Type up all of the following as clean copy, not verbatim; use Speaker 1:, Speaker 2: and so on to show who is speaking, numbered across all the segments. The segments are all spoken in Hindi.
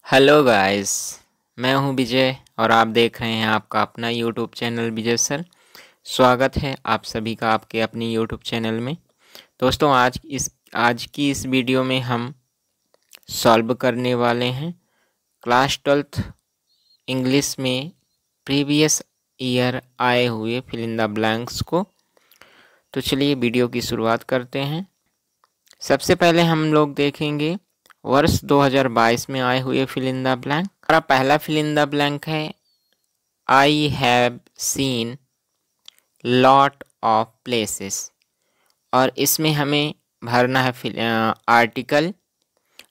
Speaker 1: Hello guys. मैं हूं विजय और आप देख रहे हैं आपका अपना यूट्यूब चैनल विजय सर। स्वागत है आप सभी का आपके अपनी यूट्यूब चैनल में। दोस्तों आज की इस वीडियो में हम सॉल्व करने वाले हैं क्लास 12th इंग्लिश में प्रीवियस ईयर आए हुए फिल इन द ब्लैंक्स को। तो चलिए वीडियो की शुरुआत करते हैं। सबसे पहले हम लोग देखेंगे वर्ष 2022 में आए हुए फिल इन द ब्लैंक। हमारा पहला फिल इन द ब्लैंक है I have seen lot of places, और इसमें हमें भरना है आर्टिकल।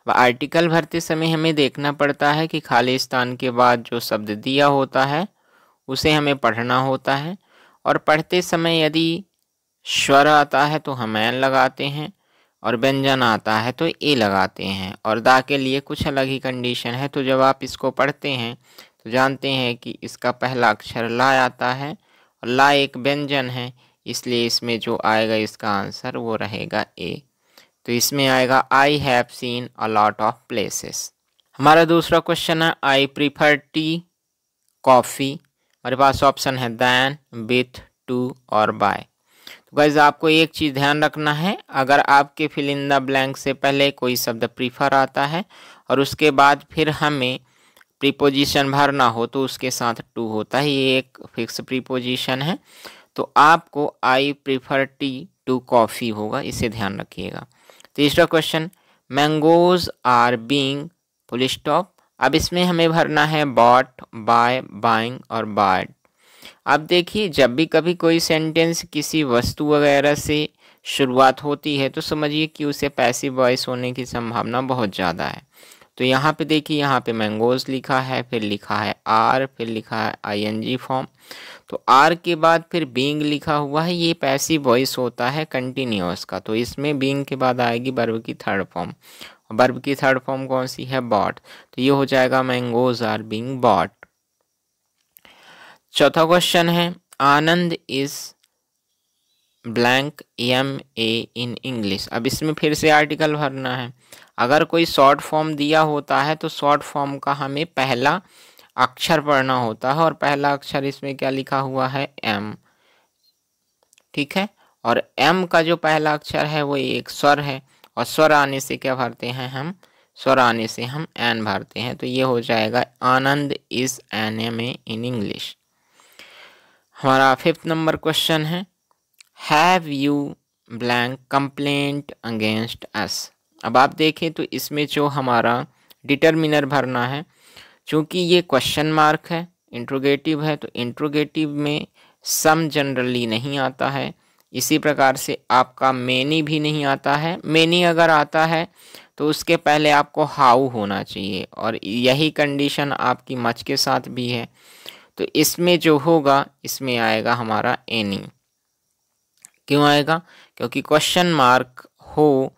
Speaker 1: व आर्टिकल भरते समय हमें देखना पड़ता है कि खाली स्थान के बाद जो शब्द दिया होता है उसे हमें पढ़ना होता है, और पढ़ते समय यदि स्वर आता है तो हम एन लगाते हैं और व्यंजन आता है तो ए लगाते हैं, और दा के लिए कुछ अलग ही कंडीशन है। तो जब आप इसको पढ़ते हैं तो जानते हैं कि इसका पहला अक्षर ला आता है और ला एक व्यंजन है, इसलिए इसमें जो आएगा इसका आंसर वो रहेगा ए। तो इसमें आएगा I have seen a lot of places. हमारा दूसरा क्वेश्चन है आई प्रीफर टी कॉफ़ी। हमारे पास ऑप्शन है दैन, विथ, टू और बाय। तो गाइज आपको एक चीज़ ध्यान रखना है, अगर आपके फिल इन द ब्लैंक से पहले कोई शब्द प्रीफर आता है और उसके बाद फिर हमें प्रीपोजिशन भरना हो तो उसके साथ टू होता है, ये एक फिक्स प्रीपोजिशन है। तो आपको I prefer tea to coffee होगा, इसे ध्यान रखिएगा। तीसरा question mangoes are being full stop. अब इसमें हमें भरना है बॉट, बाय, बाइंग और बायड। अब देखिए जब भी कभी कोई सेंटेंस किसी वस्तु वगैरह से शुरुआत होती है तो समझिए कि उसे पैसिव वॉइस होने की संभावना बहुत ज़्यादा है। तो यहाँ पे देखिए, यहाँ पे मैंगोज लिखा है, फिर लिखा है आर, फिर लिखा है आईएनजी फॉर्म। तो आर के बाद फिर बीइंग लिखा हुआ है, ये पैसिव वॉइस होता है कंटिन्यूअस का। तो इसमें बीइंग के बाद आएगी वर्ब की थर्ड फॉर्म, वर्ब की थर्ड फॉर्म कौन सी है? बॉट। तो ये हो जाएगा मैंगोज आर बीइंग बॉट। चौथा क्वेश्चन है Anand is blank M A in English. अब इसमें फिर से आर्टिकल भरना है। अगर कोई शॉर्ट फॉर्म दिया होता है तो शॉर्ट फॉर्म का हमें पहला अक्षर पढ़ना होता है, और पहला अक्षर इसमें क्या लिखा हुआ है? एम। ठीक है, और एम का जो पहला अक्षर है वो एक स्वर है, और स्वर आने से क्या भरते हैं हम? स्वर आने से हम एन भरते हैं। तो ये हो जाएगा Anand is an M A in English. हमारा फिफ्थ नंबर क्वेश्चन है have you blank complaint against us. अब आप देखें तो इसमें जो हमारा डिटर्मिनर भरना है, चूँकि ये क्वेश्चन मार्क है, इंट्रोगेटिव है, तो इंट्रोगेटिव में सम जनरली नहीं आता है। इसी प्रकार से आपका मेनी भी नहीं आता है। मेनी अगर आता है तो उसके पहले आपको हाउ होना चाहिए, और यही कंडीशन आपकी मच के साथ भी है। तो इसमें जो होगा इसमें आएगा हमारा एनी। क्यों आएगा? क्योंकि क्वेश्चन मार्क हो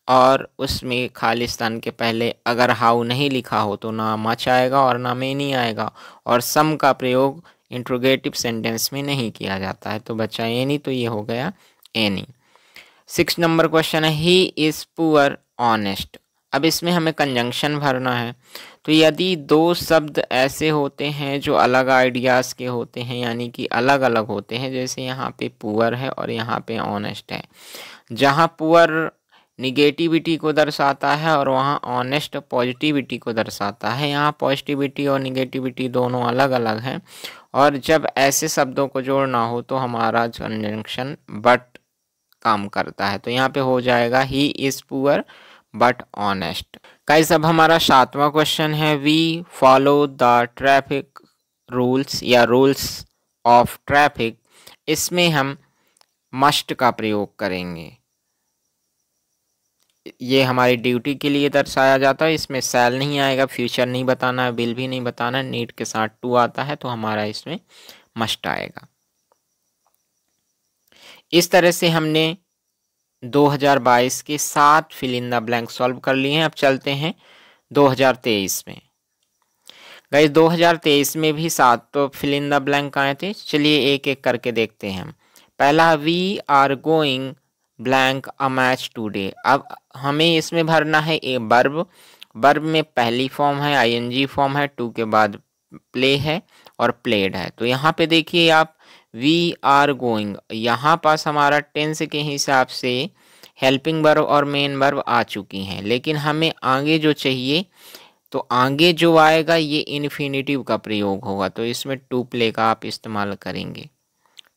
Speaker 1: और उसमें खालिस्तान के पहले अगर हाउ नहीं लिखा हो तो ना मच आएगा और ना मेनी आएगा, और सम का प्रयोग इंट्रोगेटिव सेंटेंस में नहीं किया जाता है। तो बचा एनी, तो ये हो गया एनी। 6 नंबर क्वेश्चन है ही इज़ पुअर ऑनेस्ट। अब इसमें हमें कंजंक्शन भरना है। तो यदि दो शब्द ऐसे होते हैं जो अलग आइडियाज़ के होते हैं, यानी कि अलग अलग होते हैं, जैसे यहाँ पे पुअर है और यहाँ पे ऑनेस्ट है, जहाँ पुअर निगेटिविटी को दर्शाता है और वहाँ ऑनेस्ट पॉजिटिविटी को दर्शाता है। यहाँ पॉजिटिविटी और निगेटिविटी दोनों अलग अलग हैं, और जब ऐसे शब्दों को जोड़ना हो तो हमारा कंजंक्शन बट काम करता है। तो यहाँ पे हो जाएगा he is poor but honest. Guys अब हमारा 7वां क्वेश्चन है we follow the traffic rules या रूल्स ऑफ ट्रैफिक। इसमें हम मस्ट का प्रयोग करेंगे। ये हमारी ड्यूटी के लिए दर्शाया जाता है। इसमें सेल नहीं आएगा, फ्यूचर नहीं बताना है, बिल भी नहीं बताना है, नीड के साथ टू आता है, तो हमारा इसमें मस्ट आएगा। इस तरह से हमने 2022 के 7 fill in the blank solve कर लिए हैं। अब चलते हैं 2023 में। गाइस 2023 में भी 7 तो फिल इन द ब्लैंक आए थे। चलिए एक एक करके देखते हैं। पहला we are going blank a match today. अब हमें इसमें भरना है ए वर्ब, वर्ब में पहली फॉर्म है आईएनजी फॉर्म है, टू के बाद प्ले है और प्लेड है। तो यहाँ पे देखिए आप वी आर गोइंग, यहाँ पास हमारा टेंस के हिसाब से हेल्पिंग वर्ब और मेन वर्ब आ चुकी हैं, लेकिन हमें आगे जो चाहिए, तो आगे जो आएगा ये इन्फिनेटिव का प्रयोग होगा, तो इसमें टू प्ले का आप इस्तेमाल करेंगे।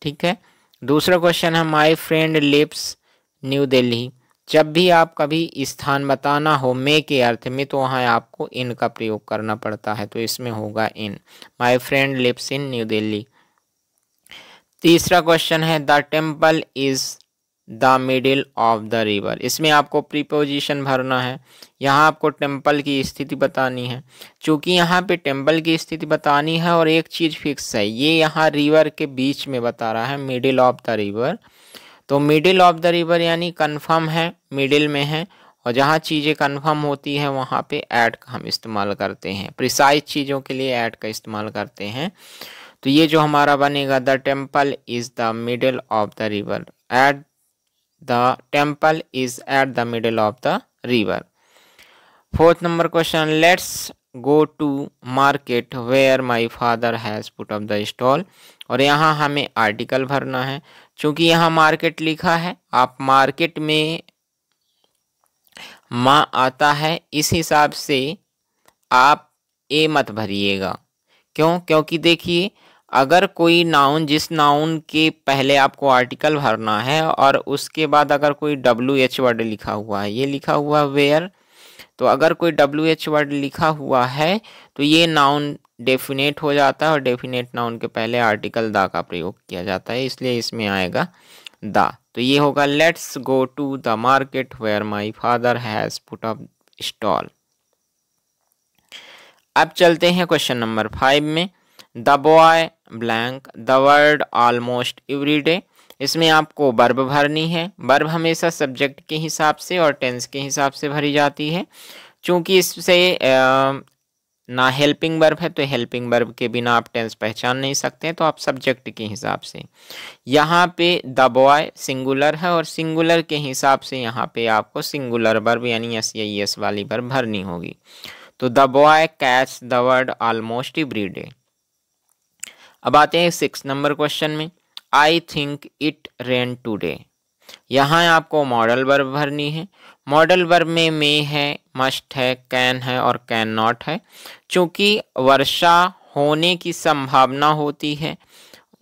Speaker 1: ठीक है। दूसरा क्वेश्चन है my friend lives New Delhi. जब भी आप कभी स्थान बताना हो मे के अर्थ में, तो वहाँ आपको इन का प्रयोग करना पड़ता है, तो इसमें होगा in. My friend lives in New Delhi. तीसरा क्वेश्चन है the temple is the middle of the river. इसमें आपको प्रीपोजिशन भरना है, यहाँ आपको टेम्पल की स्थिति बतानी है। चूंकि यहाँ पे टेम्पल की स्थिति बतानी है और एक चीज़ फिक्स है, ये यहाँ रिवर के बीच में बता रहा है, मिडिल ऑफ द रिवर। तो मिडिल ऑफ द रिवर यानी कन्फर्म है, मिडिल में है, और जहाँ चीज़ें कन्फर्म होती हैं वहाँ पे ऐड का हम इस्तेमाल करते हैं, प्रिसाइज चीज़ों के लिए ऐड का इस्तेमाल करते हैं। तो ये जो हमारा बनेगा the temple is the middle of the river, at the temple is at the middle of the river. Fourth number question let's go to market where my father has put up the stall. और यहाँ हमें आर्टिकल भरना है, चूँकि यहाँ मार्केट लिखा है, आप मार्केट में माँ आता है, इस हिसाब से आप ए मत भरिएगा। क्यों? क्योंकि देखिए अगर कोई नाउन, जिस नाउन के पहले आपको आर्टिकल भरना है और उसके बाद अगर कोई WH वर्ड लिखा हुआ है, ये लिखा हुआ वेयर, तो अगर कोई WH वर्ड लिखा हुआ है तो ये नाउन डेफिनेट हो जाता है, और डेफिनेट नाउन के पहले आर्टिकल द का प्रयोग किया जाता है, इसलिए इसमें आएगा द। तो ये होगा let's go to the market where my father has put up stall. अब चलते हैं क्वेश्चन नंबर 5 में। The boy blank the word almost every day. इसमें आपको वर्ब भरनी है। वर्ब हमेशा सब्जेक्ट के हिसाब से और टेंस के हिसाब से भरी जाती है। चूँकि इससे ना हेल्पिंग वर्ब है, तो हेल्पिंग वर्ब के बिना आप टेंस पहचान नहीं सकते हैं, तो आप सब्जेक्ट के हिसाब से। यहाँ पे द बॉय सिंगुलर है, और सिंगुलर के हिसाब से यहाँ पे आपको सिंगुलर वर्ब यानी SES वाली वर्ब भरनी होगी। तो the boy catch the word almost every day. अब आते हैं 6 नंबर क्वेश्चन में। आई थिंक इट रेन टूडे। यहाँ आपको मॉडल वर्ब भरनी है। मॉडल वर्ब में मे है, मस्ट है, कैन है और कैन नॉट है। चूँकि वर्षा होने की संभावना होती है,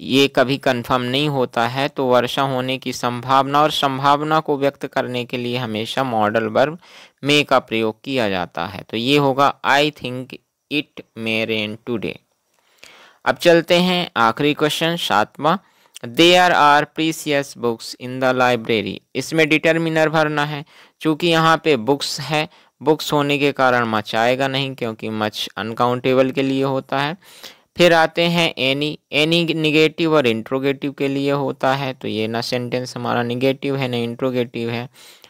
Speaker 1: ये कभी कंफर्म नहीं होता है, तो वर्षा होने की संभावना और संभावना को व्यक्त करने के लिए हमेशा मॉडल वर्ब मे का प्रयोग किया जाता है। तो ये होगा I think it may rain today. अब चलते हैं आखिरी क्वेश्चन 7वां। There are precious books in the library. इसमें डिटर्मिनर भरना है। चूँकि यहाँ पे बुक्स है, बुक्स होने के कारण मच आएगा नहीं, क्योंकि मच अनकाउंटेबल के लिए होता है। फिर आते हैं एनी। एनी निगेटिव और इंट्रोगेटिव के लिए होता है, तो ये ना सेंटेंस हमारा निगेटिव है ना इंट्रोगेटिव है।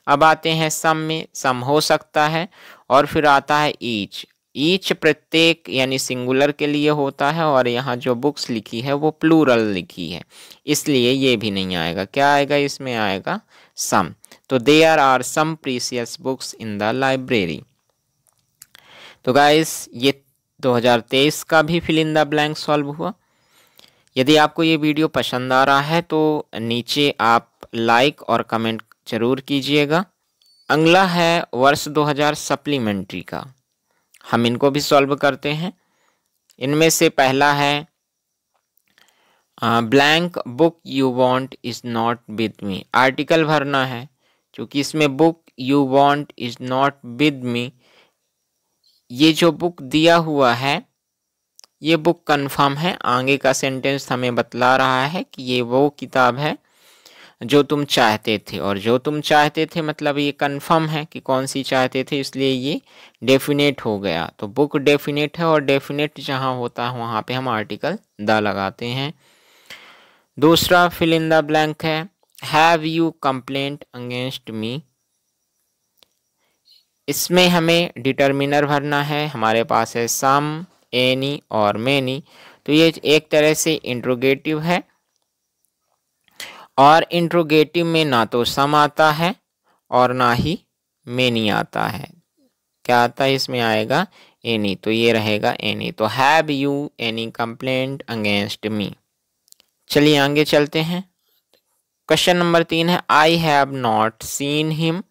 Speaker 1: अब आते हैं सम में, सम हो सकता है। और फिर आता है ईच। ईच प्रत्येक यानी सिंगुलर के लिए होता है, और यहाँ जो बुक्स लिखी है वो प्लूरल लिखी है, इसलिए ये भी नहीं आएगा। क्या आएगा? इसमें आएगा सम। तो there are some precious books in the library. तो गाइस ये 2023 का भी fill in the blank solve हुआ। यदि आपको ये वीडियो पसंद आ रहा है तो नीचे आप लाइक और कमेंट जरूर कीजिएगा। अगला है वर्ष 2000 सप्लीमेंट्री का, हम इनको भी सॉल्व करते हैं। इनमें से पहला है blank book you want is not with me. Article भरना है, क्योंकि इसमें book you want is not with me, ये जो बुक दिया हुआ है ये बुक कंफर्म है। आगे का सेंटेंस हमें बतला रहा है कि ये वो किताब है जो तुम चाहते थे, और जो तुम चाहते थे मतलब ये कंफर्म है कि कौन सी चाहते थे, इसलिए ये डेफिनेट हो गया। तो बुक डेफिनेट है, और डेफिनेट जहाँ होता है वहाँ पे हम आर्टिकल द लगाते हैं। दूसरा फिल इन द ब्लैंक है have you complaint against me. इसमें हमें डिटर्मिनर भरना है। हमारे पास है सम, एनी और मैनी। तो ये एक तरह से इंट्रोगेटिव है, और इंट्रोगेटिव में ना तो सम आता है और ना ही मैनी आता है। क्या आता है इसमें आएगा एनी, तो ये रहेगा एनी। तो have you any complaint against me. चलिए आगे चलते हैं। क्वेश्चन नंबर 3 है आई have not seen him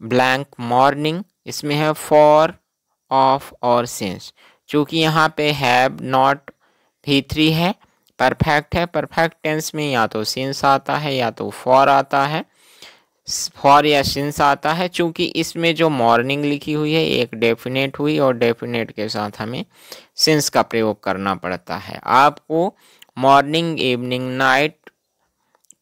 Speaker 1: blank morning. इसमें है फॉर, ऑफ और सिंस। चूंकि यहाँ पे हैव नॉट V3 है, परफेक्ट है, परफेक्ट टेंस में या तो सिंस आता है या तो फॉर आता है, फॉर या सिंस आता है। चूंकि इसमें जो मॉर्निंग लिखी हुई है एक डेफिनेट हुई और डेफिनेट के साथ हमें सिंस का प्रयोग करना पड़ता है। आपको मॉर्निंग, इवनिंग, नाइट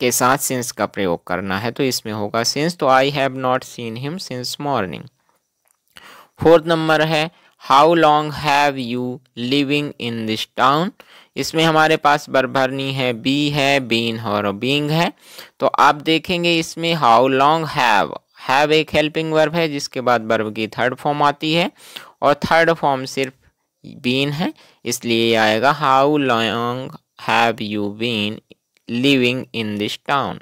Speaker 1: के साथ सिंस का प्रयोग करना है, तो इसमें होगा सिंस। तो I have not seen him since morning. Fourth number है how long have you living in this town. इसमें हमारे पास वर्ब है, बी है, बीन और बीइंग है। तो आप देखेंगे इसमें हाउ लॉन्ग हैव एक हेल्पिंग वर्ब है जिसके बाद वर्ब की थर्ड फॉर्म आती है और थर्ड फॉर्म सिर्फ बीन है, इसलिए आएगा how long have you been living in this town.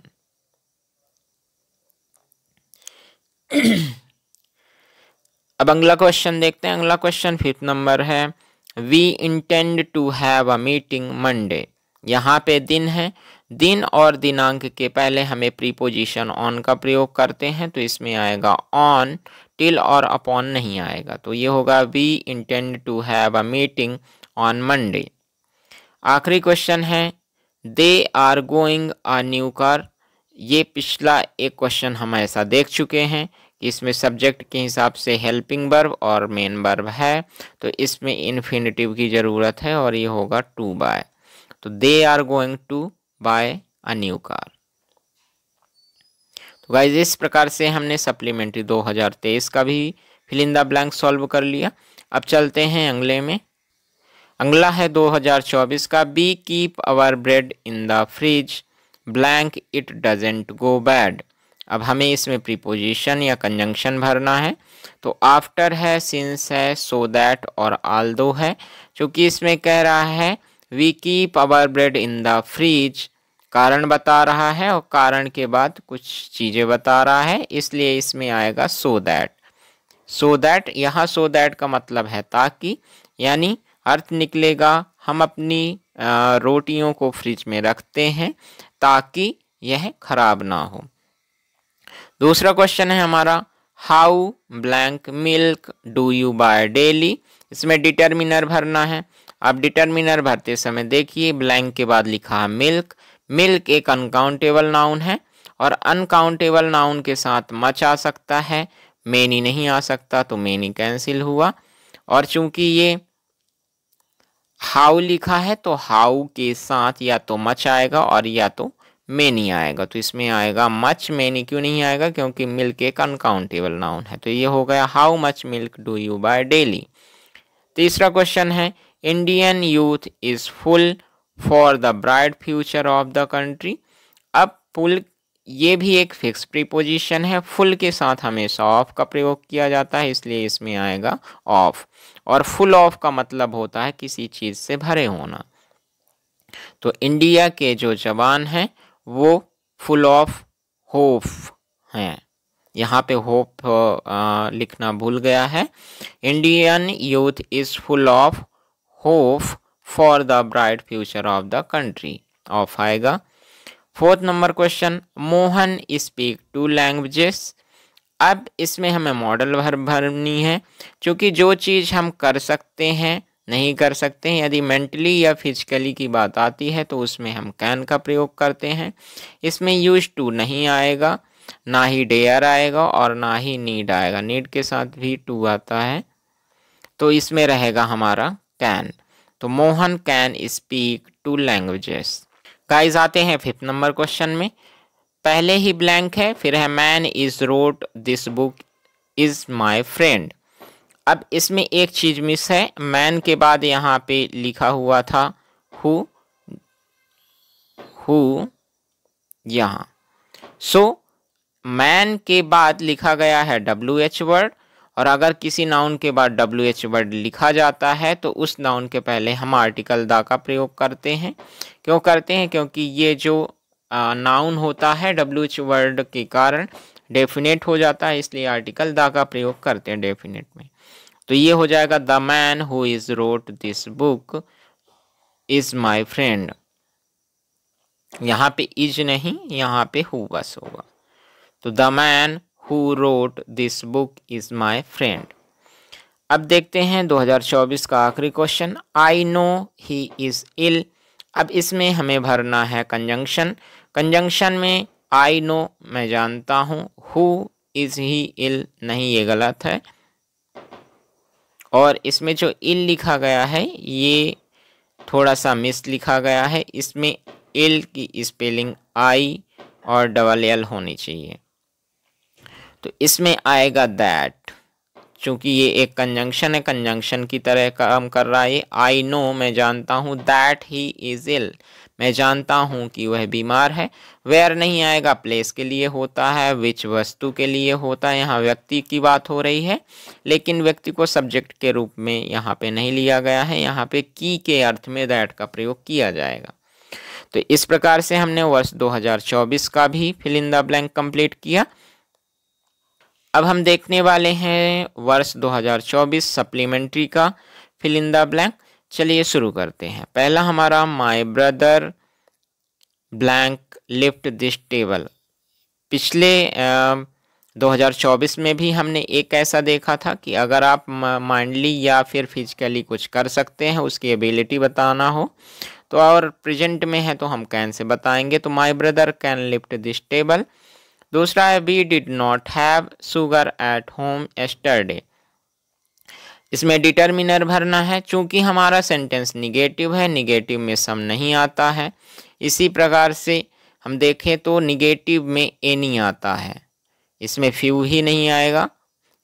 Speaker 1: अब अगला क्वेश्चन देखते हैं। अगला क्वेश्चन 5th नंबर है we intend to have a meeting Monday. यहाँ पे दिन है, दिन और दिनांक के पहले हमें प्रीपोजिशन ऑन का प्रयोग करते हैं, तो इसमें आएगा ऑन, टिल और अपॉन नहीं आएगा। तो ये होगा we intend to have a meeting on Monday. आखिरी क्वेश्चन है they are going a new car. ये पिछला एक क्वेश्चन हम ऐसा देख चुके हैं कि इसमें सब्जेक्ट के हिसाब से हेल्पिंग वर्ब और मेन वर्ब है, तो इसमें इन्फिनेटिव की ज़रूरत है और ये होगा टू बाय। तो they are going to buy a new car. तो गाइज इस प्रकार से हमने सप्लीमेंट्री 2023 का भी fill in the blank solve कर लिया। अब चलते हैं अगले में। अगला है 2024 का we keep our bread in the fridge blank it doesn't go bad. अब हमें इसमें प्रीपोजिशन या कंजंक्शन भरना है, तो आफ्टर है, सिंस है, सो दैट और आल्दो है। क्योंकि इसमें कह रहा है we keep our bread in the fridge, कारण बता रहा है और कारण के बाद कुछ चीज़ें बता रहा है, इसलिए इसमें आएगा सो दैट। सो दैट, यहाँ सो दैट का मतलब है ताकि, यानी अर्थ निकलेगा हम अपनी रोटियों को फ्रिज में रखते हैं ताकि यह खराब ना हो। दूसरा क्वेश्चन है हमारा how blank milk do you buy daily. इसमें डिटर्मिनर भरना है। अब डिटर्मिनर भरते समय देखिए ब्लैंक के बाद लिखा है मिल्क। मिल्क एक अनकाउंटेबल नाउन है और अनकाउंटेबल नाउन के साथ मच आ सकता है, मेनी नहीं आ सकता, तो मेनी कैंसिल हुआ। और चूंकि ये हाउ लिखा है तो हाउ के साथ या तो मच आएगा और या तो मेनी आएगा, तो इसमें आएगा मच। मेनी क्यों नहीं आएगा? क्योंकि मिल्क एक अनकाउंटेबल नाउन है। तो ये हो गया how much milk do you buy daily. तीसरा क्वेश्चन है Indian youth is full for the bright future of the country. अब फुल ये भी एक फिक्स प्रीपोजिशन है, फुल के साथ हमेशा ऑफ का प्रयोग किया जाता है, इसलिए इसमें आएगा ऑफ। और फुल ऑफ का मतलब होता है किसी चीज़ से भरे होना। तो इंडिया के जो जवान हैं वो फुल ऑफ होप हैं। यहाँ पे होप लिखना भूल गया है। Indian youth is full of hope for the bright future of the country, of आएगा। Fourth number question Mohan speak 2 languages. अब इसमें हमें मॉडल वर्ब भरनी है, क्योंकि जो चीज़ हम कर सकते हैं नहीं कर सकते हैं, यदि मेंटली या फिजिकली की बात आती है तो उसमें हम कैन का प्रयोग करते हैं। इसमें यूज टू नहीं आएगा, ना ही डेयर आएगा और ना ही नीड आएगा। नीड के साथ भी टू आता है, तो इसमें रहेगा हमारा कैन। तो Mohan can speak 2 languages. Guys आते हैं 5th नंबर क्वेश्चन में। पहले ही ब्लैंक है, फिर है man is road this book is my friend. अब इसमें एक चीज मिस है, मैन के बाद यहाँ पे लिखा हुआ था हु यहाँ। सो मैन के बाद लिखा गया है WH वर्ड, और अगर किसी नाउन के बाद WH वर्ड लिखा जाता है तो उस नाउन के पहले हम आर्टिकल दा का प्रयोग करते हैं। क्यों करते हैं? क्योंकि ये जो नाउन होता है WH वर्ड के कारण डेफिनेट हो जाता है, इसलिए आर्टिकल द का प्रयोग करते हैं डेफिनेट में। तो ये हो जाएगा the man who is road this book is my friend. यहाँ पे इज नहीं, यहाँ पे हु बस होगा। तो the man who wrote this book is my friend. अब देखते हैं 2024 का आखिरी question, I know he is ill. अब इसमें हमें भरना है कंजंक्शन। कंजंक्शन में आई नो मैं जानता हूँ, हु इज ही इल नहीं, ये गलत है। और इसमें जो इल लिखा गया है ये थोड़ा सा मिस लिखा गया है, इसमें इल की स्पेलिंग आई और डबल एल होनी चाहिए। तो इसमें आएगा दैट, चूंकि ये एक कंजंक्शन है, कंजंक्शन की तरह काम कर रहा है। आई नो मैं जानता हूँ, दैट ही इज इल मैं जानता हूँ कि वह बीमार है। वेयर नहीं आएगा, प्लेस के लिए होता है, विच वस्तु के लिए होता है। यहाँ व्यक्ति की बात हो रही है, लेकिन व्यक्ति को सब्जेक्ट के रूप में यहाँ पे नहीं लिया गया है, यहाँ पे की के अर्थ में दैट का प्रयोग किया जाएगा। तो इस प्रकार से हमने वर्ष 2024 का भी fill in the blank complete किया। अब हम देखने वाले हैं वर्ष 2024 सप्लीमेंट्री का फिल इन द ब्लैंक। चलिए शुरू करते हैं। पहला हमारा my brother blank lift this table. पिछले 2024 में भी हमने एक ऐसा देखा था कि अगर आप माइंडली या फिर फिजिकली कुछ कर सकते हैं, उसकी एबिलिटी बताना हो तो, और प्रेजेंट में है तो हम कैन से बताएंगे। तो my brother can lift this table. दूसरा है we did not have sugar at home yesterday. इसमें डिटर्मिनर भरना है, चूंकि हमारा सेंटेंस निगेटिव है, निगेटिव में सम नहीं आता है। इसी प्रकार से हम देखें तो निगेटिव में एनी आता है, इसमें फ्यू ही नहीं आएगा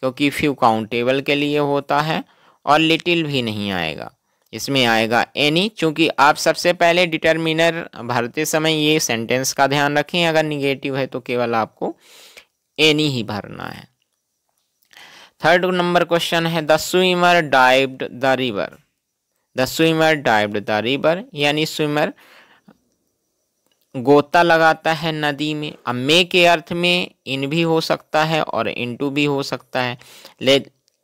Speaker 1: क्योंकि फ्यू काउंटेबल के लिए होता है, और लिटिल भी नहीं आएगा, इसमें आएगा एनी। चूंकि आप सबसे पहले डिटर्मिनर भरते समय ये सेंटेंस का ध्यान रखें, अगर निगेटिव है तो केवल आपको एनी ही भरना है। थर्ड नंबर क्वेश्चन है the swimmer dived the river. The swimmer dived the river यानी स्विमर गोता लगाता है नदी में। अब मे के अर्थ में इन भी हो सकता है और इनटू भी हो सकता है,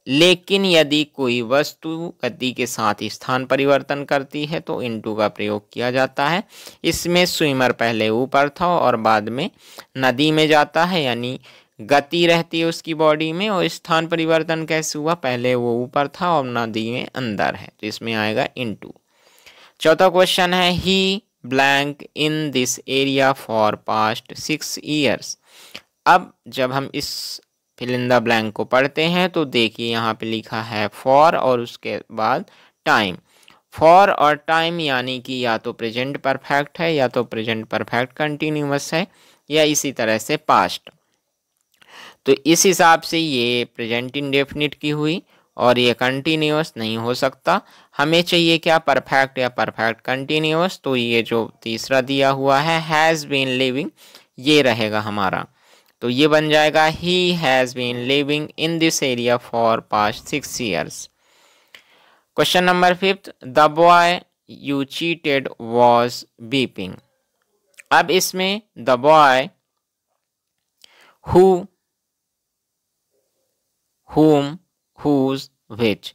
Speaker 1: लेकिन यदि कोई वस्तु गति के साथ स्थान परिवर्तन करती है तो इनटू का प्रयोग किया जाता है। इसमें स्विमर पहले ऊपर था और बाद में नदी में जाता है, यानी गति रहती है उसकी बॉडी में, और स्थान परिवर्तन कैसे हुआ, पहले वो ऊपर था और नदी में अंदर है, तो इसमें आएगा इनटू। चौथा क्वेश्चन है he blank in this area for past 6 years। अब जब हम इस फिल इन द ब्लैंक को पढ़ते हैं तो देखिए यहाँ पे लिखा है फॉर और उसके बाद टाइम। फॉर और टाइम यानी कि या तो प्रेजेंट परफेक्ट है, या तो प्रेजेंट परफेक्ट कंटिन्यूअस है, या इसी तरह से पास्ट। तो इस हिसाब से ये प्रेजेंट इंडेफिनिट की हुई और ये कंटिन्यूअस नहीं हो सकता। हमें चाहिए क्या, परफेक्ट या परफेक्ट कंटिन्यूअस। तो ये जो तीसरा दिया हुआ है हैज़ बीन लिविंग, ये रहेगा हमारा। तो ये बन जाएगा he has been living in this area for past 6 years। Question number 5 the boy you cheated was weeping. अब इसमें the boy, who, whom, whose, which।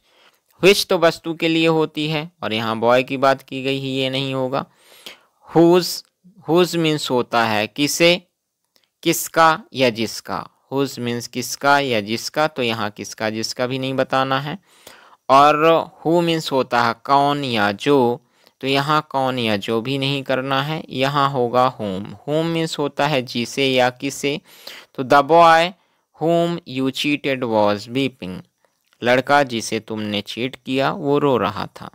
Speaker 1: which तो वस्तु के लिए होती है और यहाँ बॉय की बात की गई है, ये नहीं होगा। whose मीन्स होता है किसे, किसका या जिसका। whose मीन्स किसका या जिसका, तो यहाँ किसका जिसका भी नहीं बताना है। और who मीन्स होता है कौन या जो, तो यहाँ कौन या जो भी नहीं करना है, यहाँ होगा whom। whom मीन्स होता है जिसे या किसे। तो the boy whom you cheated was weeping। लड़का जिसे तुमने चीट किया वो रो रहा था,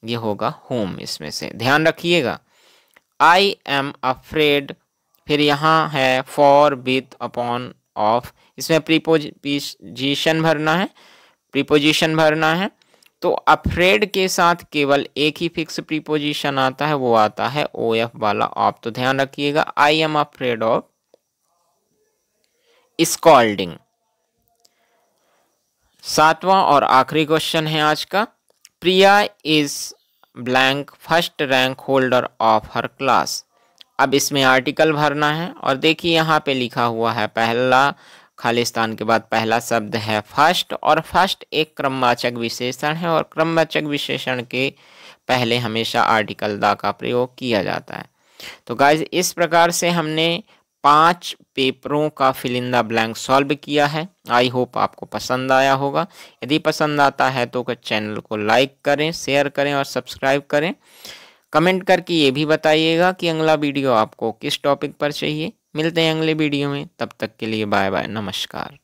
Speaker 1: ये होगा whom इसमें से, ध्यान रखिएगा। I am afraid, फिर यहाँ है for, with, upon, of, इसमें प्रीपोजिशन भरना है, प्रीपोजिशन भरना है। तो अफ्रेड के साथ केवल एक ही फिक्स प्रीपोजिशन आता है, वो आता है OF वाला ऑफ। तो ध्यान रखिएगा I am afraid of scolding. सातवां और आखिरी क्वेश्चन है आज का, Priya is blank first rank holder of her class. अब इसमें आर्टिकल भरना है और देखिए यहाँ पे लिखा हुआ है पहला खालिस्तान के बाद पहला शब्द है फर्स्ट, और फर्स्ट एक क्रमवाचक विशेषण है और क्रमवाचक विशेषण के पहले हमेशा आर्टिकल द का प्रयोग किया जाता है। तो गाइज इस प्रकार से हमने 5 पेपरों का fill in the blank solve किया है। आई होप आपको पसंद आया होगा। यदि पसंद आता है तो चैनल को लाइक करें, शेयर करें और सब्सक्राइब करें। कमेंट करके ये भी बताइएगा कि अगला वीडियो आपको किस टॉपिक पर चाहिए। मिलते हैं अगले वीडियो में, तब तक के लिए बाय बाय, नमस्कार।